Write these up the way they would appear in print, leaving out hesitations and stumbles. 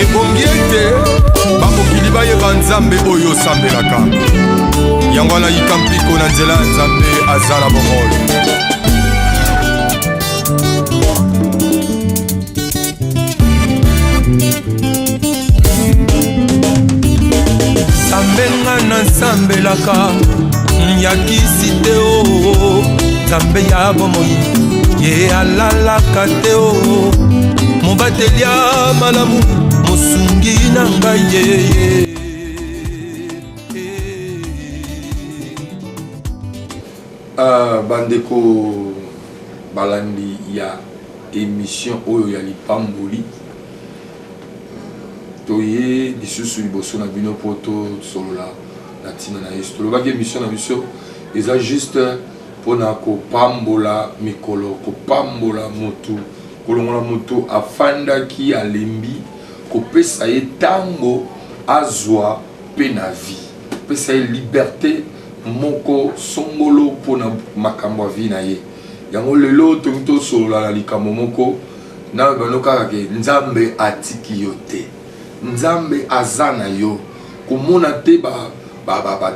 ebongi ete bamokili bayeba nzambe oyo osambelaka yango wana yika mpiko na nzela ya nzambe azala bomolo. Sambenga na nsambelaka yakisi te o nzambe ya bomoi ye alalaka te o mobateli ya malamu mosungi na ngai yeye. Bandeko balandi ya émission oyo ya lipamboli toye lisusu liboso na bino poto solola na ntina na yesu tolobaki émission na biso eza juste mpona kopambola mikolo kopambola motu kolongola motu afandaki alembi kopesa ye ntango azwa mpe na vie kopesa ye liberté moko songolo mpona makambo ya vie na ye yango lelo tongi tosolola na likambo moko na bano kaka ke nzambe atiki yo te nzambe aza na yo komona te ba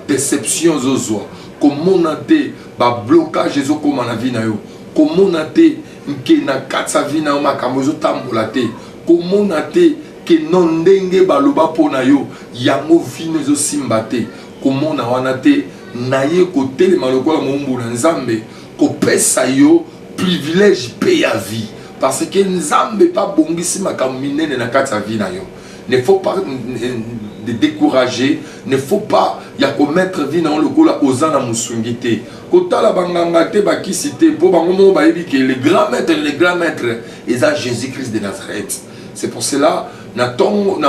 déception zozwa komona te ba blocage ezokoma na vie na yo komona te nke na kati ya vie na yo makambo ezotambola te komona te ke non ndenge baloba mpo na yo yango vino ezosimba te komona wana te na ye kotelema lokola mombu na nzambe kopesa yo privilège mpe ya vie parce que nzambe pa bongisi makambo minene na kati ya vie na yo. Ne faut pas de décourager, ne faut pas ya commettre vie dans le kola ozana musungite. Kota la banganga te bakisite po bangomo ba yebi que les grands maîtres eza Jésus-Christ de Nazareth. C'est pour cela na tango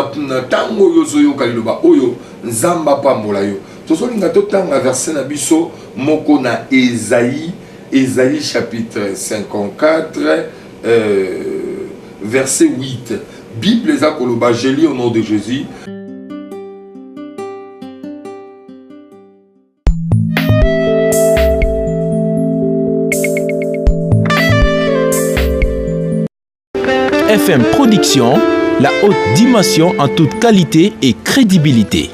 yozo yo kaliloba oyo nzamba pambola yo. Tozolinga totanga verset na biso moko na Ésaïe chapitre 54 verset 8. Bible eza koloba je lis au nom de Jésus. FM Production, la haute dimension en toute qualité et crédibilité.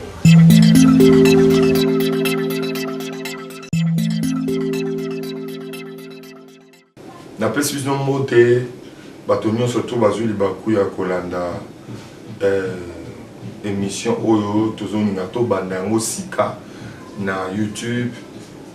N'appelle-tu non moté batonio surtout bazuli bakuya kolanda émission oyo tozoninga to banda yango sika na YouTube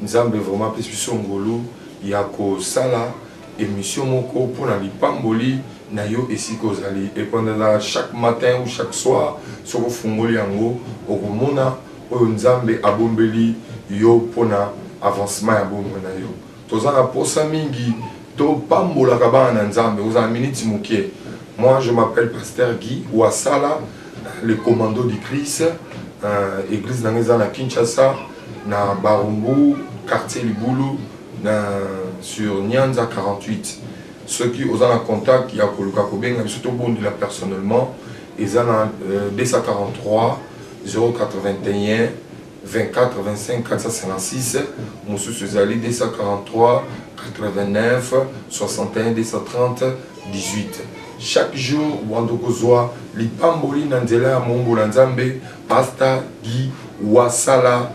nzambe vraiment plus ngolo ya ko sala émission moko pour na lipamboli na yo esiko zali et pendant chaque matin ou chaque soir sur fungoli yango okomona oyo nzambe abombeli yo pona avancement ya bombe na yo tozana posa mingi to pambola kabana nzambe aux minutes moké. Moi je m'appelle pasteur Guy Ouassala, le commando du Christ, église dans la Kinshasa, na Barumbu, quartier Libulu, sur Nyanza 48. Ceux qui ont un contact qui a koluka kobenga surtout bon de la personnellement, ils ont 243 081 24 25 456, Moussou Suzali 243 89 61 230 18. Chaque jour, Wandokozwa, Lipamboli Nandela Mombo Nzambe, Pasteur Guy Ouassala,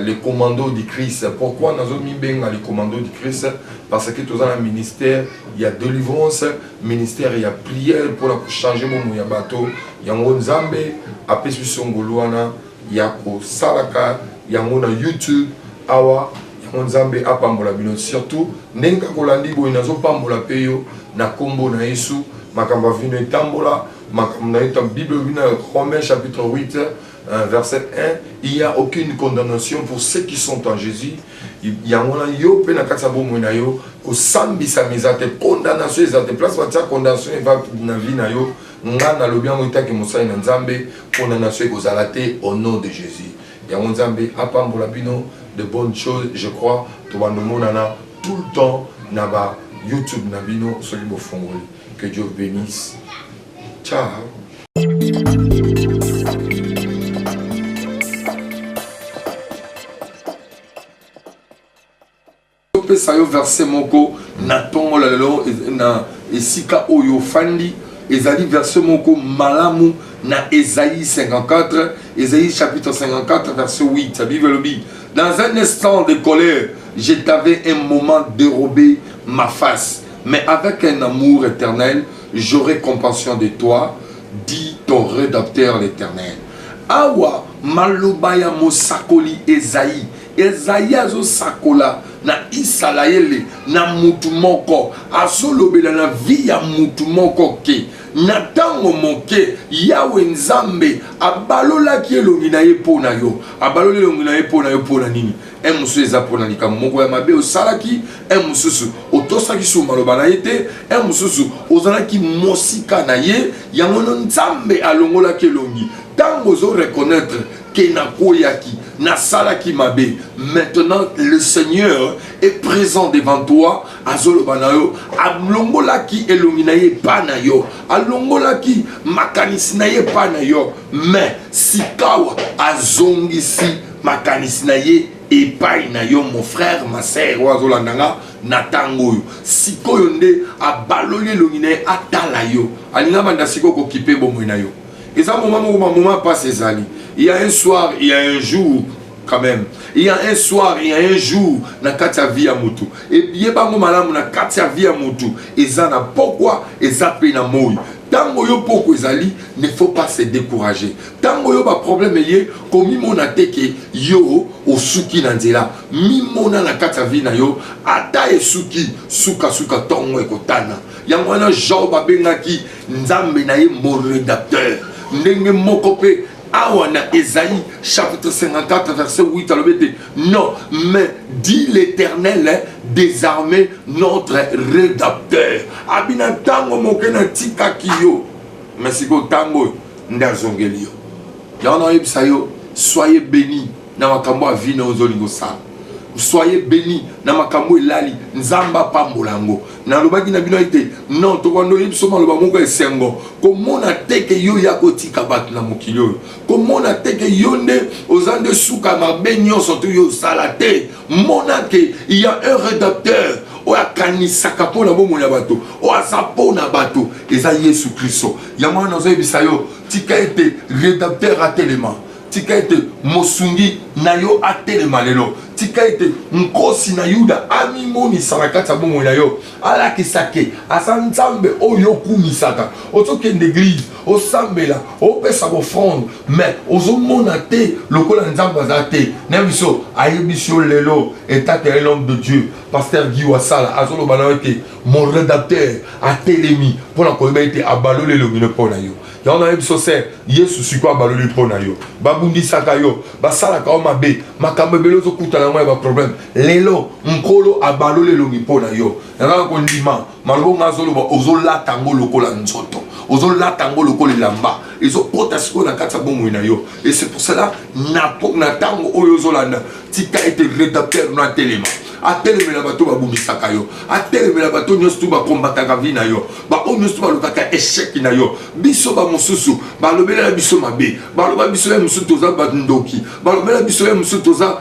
les commandos du Christ. Pourquoi nous avons mis bien les commandos du Christ? Parce que tout un ministère, il y a délivrance, ministère, il y a prière pour changer mon bateau. Il y a un Nzambe, après son Goluana. Yako salaka yango na YouTube awa yango nzambe apambola bino surtout nenga kolandi boy nazo pambola peyo na kombo na Yesu makamba vino etambola makamba na etam Bible vino Romains chapitre 8 verset 1 il y a aucune condamnation pour ceux qui sont en Jésus yango na yo pe na katsa bomo na yo ko sambisa mizate condamnation ezate place batia condamnation eva na vie na yo ngana lobiango itaki mosai na nzambe condamnation ekozala te au nom de Jésus yango nzambe apambola bino de bonnes choses je crois to bandomonana tout le temps na ba YouTube na bino soli bofongoli que Dieu bénisse ciao. Verset moko na tongo lelo na esika oyo fandi ezali verset moko malamu na Ésaïe 54, Ésaïe chapitre 54 verset 8. La Bible le dit, dans un instant de colère, je t'avais un moment dérobé ma face, mais avec un amour éternel, j'aurai compassion de toi, dit ton rédacteur l'Éternel. Awa malobaya mosakoli Esaïe. Esaïe azo sakola na Isalaele na mutu moko. Azolobela na vie ya mutu moko ke. Na tango moke Yawe Nzambe abalola ki elongi na ye po na yo. Abaloli elongi na ye po na yo po na nini? Musu eza po na likambo moko ya mabe osalaki, mususu otosaki su maloba na ye te, mususu ozalaki mosika na ye, yango Nzambe alongola ki elongi. Tango zo reconnaître que na koyaki, na salaki mabe. Maintenant le Seigneur est présent devant toi. Azoloba na yo, alongola ki elongi na ye pa na yo, alongola ki makanisi na ye pa na yo. Mais sikawa azongisi makanisi na ye epai na yo, mon frère, ma sœur, oazolandanga na tango yo. Sikoyo nde abaloli elongi na ye atala yo. Alinga banda siko ko kipe bomo na yo. Et ça, moment passe ses années. Il y a un soir, il y a un jour, quand même. Il y a un soir, il y a un jour, na katia via mutu. Et bien, bango malamu na katia via mutu. Et ça, na pourquoi, et ça, pe na moi. Tango yo poko ezali, ne faut pas se décourager. Tango yo ba problème yé, komi mona teke yo osuki na nzela. Mi mona na katia vi na yo, ata esuki, suka tongo ekotana. Yangwana Job abengaki, Nzambe na ye mon rédacteur. Ndenge moko pe awa na Ésaïe chapitre 54 verset 8 alobete non mais dit l'Éternel des armées notre rédacteur. Abina tango moke na tika kiyo mais siko tango ndazongeli yo yana yebisa yo soyez bénis na makambo a vie na ozolingo sa. Soyez bénis na makambo elali nzamba pambolango na lobaki na bino ite non to kwando yebiso maloba moko esengo komona teke yo ya kotika bat na mokilo komona teke yonde ozande suka mabe nyonso to yo salate mona ke il y a un rédacteur o akanisaka pona bomo na bato o asapo na bato eza Yesu Kristo ya mwana zo yebisa yo tika ete rédacteur a tellement tika ete mosungi na yo atelema lelo tika ete nkosi na Yuda amimoni sarakata bomo na yo alakisake asa Nzambe oyo kumisaka otokende église osambela opesa offrande mais ozomona te lokola Nzambe azate na biso ayebiso lelo etate l'homme de Dieu pasteur Guy Wasala azoloba na ete mon rédacteur atelemi pona koyeba ete abalole longine pona yo. Y'en a biso se Yesu siko abaloli pona yo babundi saka yo basala ka mabe makambe belo zo kutana mwa ba problème lelo nkolo abaloli longi pona yo nanga ko ndima malobo ngazolo ba ozola tango lokola nzoto ozola tango lokola lamba ezo potasiko na kata bomo na yo et c'est pour cela na tango oyo zolanda tika ete rédacteur na telema ateleme na bato babumisaka yo ateleme na bato nyonso ba kombataka vi na yo ba nyonso ba lobaka échec na yo biso ba mosusu ba lobela biso mabe ba loba biso ya mosusu toza ba ndoki ba lobela biso ya mosusu toza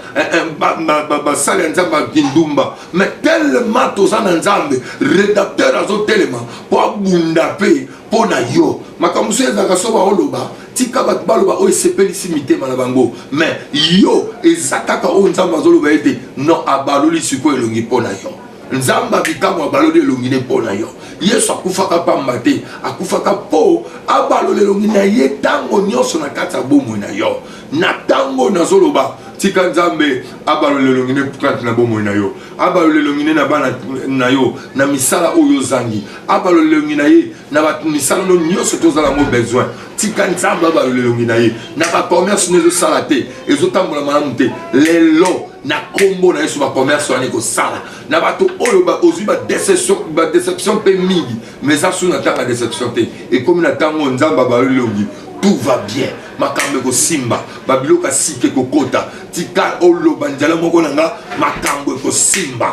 ba sala nzamba kindumba mais tellement toza na Nzambe rédacteur azo telema po abunda pe po na yo makamuso ezaka so ba oloba tika bat baloba o sepelisi mitema na bango mais yo ezakaka o Nzamba azoloba ete non abaloli siko elongi pona yo Nzamba bikamwa abaloli elongi ne pona yo Yesu akufaka pamba te akufaka po abaloli elongi na ye tango nyonso na kati ya bomo na yo na tango nazoloba tika Nzambe abaloli elongi ne kati na bomo na yo abaloli elongi ne na bana na yo na misala oyo zangi abaloli elongi na ye na bat misala no nyonso tozala mo besoin tika Nzambe abaloli elongi na ye na ba commerce nezo sala te ezotambola malamu te lelo na kombo na Yesu ba commerce wana ko sala na bato oyo ba ozwi ba déception pe mingi mais asu na tanga déception te et comme na tango Nzamba abaloli elongi tout va bien makambe ko simba babiloka sike kokota tika oloba njala moko nanga makambo ko simba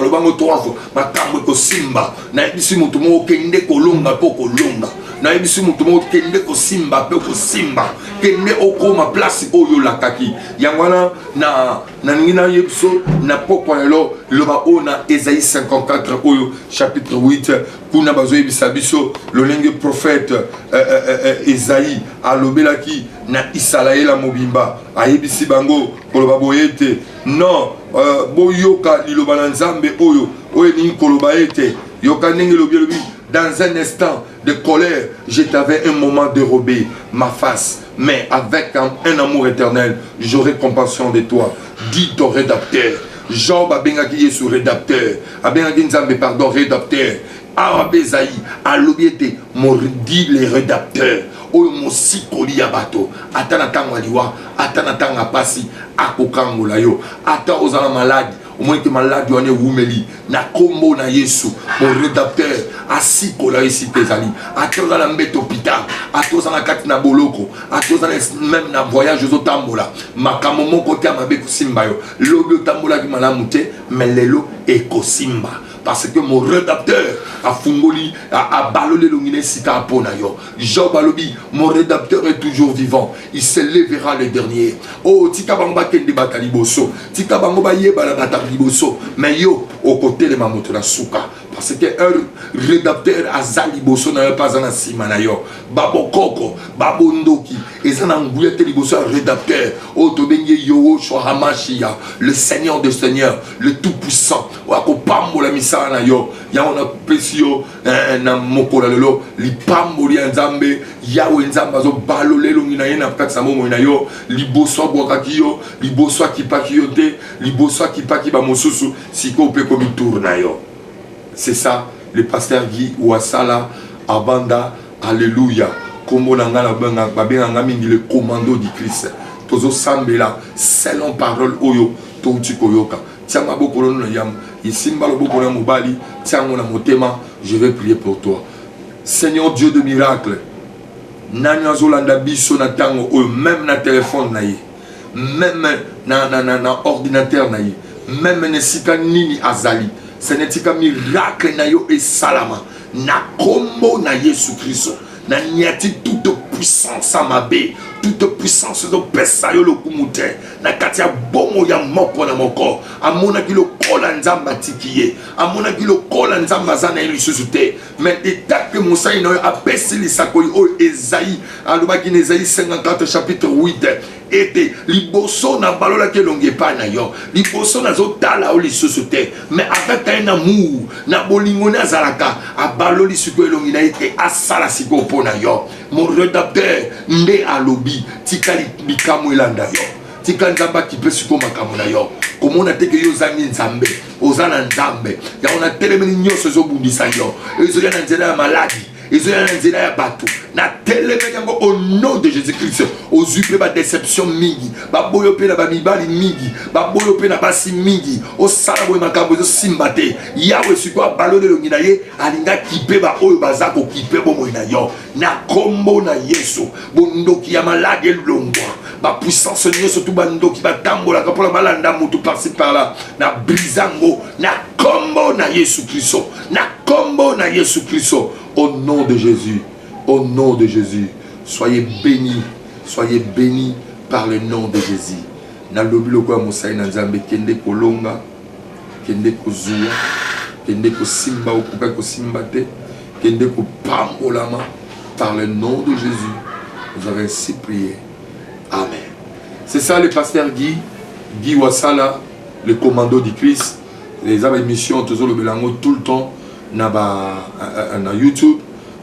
lobango 3 fois makambo ko simba na bisi mutu moko kende kolonga po kolonga na yebisi mutu mo kende ko simba pe ko simba kende okoma place oyo lakaki yangwana na ngina yebiso na pokwa lelo loba ona Esaïe 54 oyo chapitre 8 kuna bazo yebisa biso lolenge prophète Esaïe alobelaki na Isalaela mobimba ayebisi bango koloba boyete non boyoka liloba na Nzambe oyo ni koloba ete yoka ndenge lobi dans un instant de colère je t'avais un moment dérobé ma face mais avec un amour éternel j'aurai compassion de toi dit ton rédacteur Job abengaki Yesu rédacteur abengaki Nzambe pardon rédacteur Arabezaï alobiete mordi les rédacteurs oyo mosikoli ya bato ata na tango aliwa ata na tango apasi akokangola yo ata ozala malade au moins que malade wane wumeli na kombo na Yesu mon rédacteur asikola esi tezali ata ozala mbeto hôpital ata ozala kati na boloko ata ozala même na voyage ozotambola makambo moko te amabe kosimba yo lobi otambolaki malamu te mais lelo ekosimba parce que mon rédacteur a fungoli a balolé l'ongine sita apona yo Job alobi mon rédacteur est toujours vivant il se lèvera le dernier oh tika bamba kende batali boso tika bango ba yeba la batali boso mais yo au côté de mamoto na suka parce que un rédacteur azali boso na pas en sima na yo babo koko babo ndoki ezana nguyete liboso rédacteur oh to benye yo Hamashia le Seigneur des seigneurs le tout puissant wa ko pambola misa na yo ya ona pesio na mokola lelo lipambo li Nzambe yawe Nzamba zo balolelo ngina yena katsa momo na yo liboso bwakaki yo liboso akipaki yo te liboso akipaki ba mosusu siko pe komi tour na yo. C'est ça le pasteur Guy Ouassala Abanda alléluia kombo nanga na benga mingi le commando du Christ tozo sambela selon parole oyo to utikoyoka tianga bokolo na yam isimba lo bokolo mobali tianga na motema je vais prier pour toi Seigneur Dieu de miracle nanya zolanda biso na tango oyo même na téléphone na ye même na ordinateur na ye même na sika nini azali ce n'est pas miracle na yo et salama na kombo na Yesu Christ na nyati toute puissance à ma bé toute puissance de pesa yo lokumute na katia bomo ya moko na moko amona ki lokola Nzamba tikiye amona ki lokola Nzamba zana ilisusuté mais état que Moussa ino apesi lisakoli o Esaïe alobaki na Esaïe 54 chapitre 8 ete liboso na balola ke longe pa na yo liboso na zotala o lisusuté mais avec un amour na bolingo na zalaka abaloli siko elongi na ete asala siko pona yo mon rédacteur nde alobi tika likamu elanda yo tika Nzamba kipe siko makamu na yo komona teke yo zangi Nzambe ozana Nzambe ya ona telemeni nyonso zobundisa yo ezoya na nzela ya maladi ezoya na nzela ya bato na telemeni yango au nom de Jésus-Christ ozupe ba déception mingi baboyo pe na ba mibali mingi baboyo pe na basi mingi osala boye makambo zo simba te yawe siko balole longi na ye alinga kipe ba oyo bazako kipe bomo na yo na kombo na Yesu bondoki ya malade longwa ba puissance nyonso tu bandoki batambola kapola balanda mutu par-ci par-là na brizango na kombo na Yesu Christ na kombo na Yesu Christ au nom de Jésus. Au nom de Jésus, soyez bénis par le nom de Jésus. Na lobi loko ya Moussa na Nzambe kende kolonga, kende kozua, kende kosimba okuka kosimba te, kende kopambolama par le nom de Jésus. Vous avez ainsi prié. Amen. C'est ça le pasteur Guy Ouassala, le commando du Christ. Les émissions toujours le belango tout le temps na YouTube.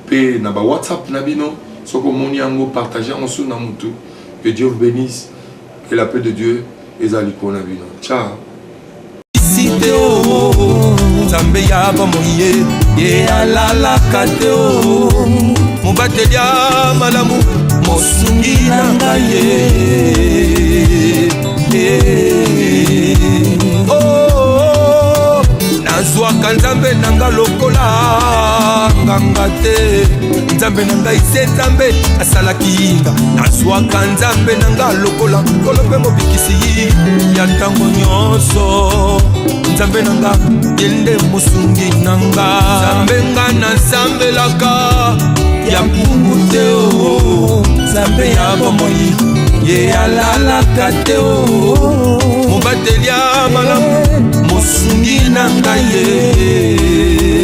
Pe na ba WhatsApp na bino soko moni yango partager enso na mutu que Dieu vous bénisse que la paix de Dieu ezali kona bino ciao Nzambe ya bamoye ye alala kateo mubatelia malamu mosungi nanga nazwaka Nzambe nanga lokola nganga te Nzambe nanga ise Nzambe asalakinga nazwaka Nzambe nanga lokola kolope mobikisi ya tango nyonso Nzambe nanga yende musungi nanga Nzambe nga na Nzambe laka ya mpungu te o Nzambe ya bomoi ye alalaka te o mobateli ya malamu mosungi na ngai ye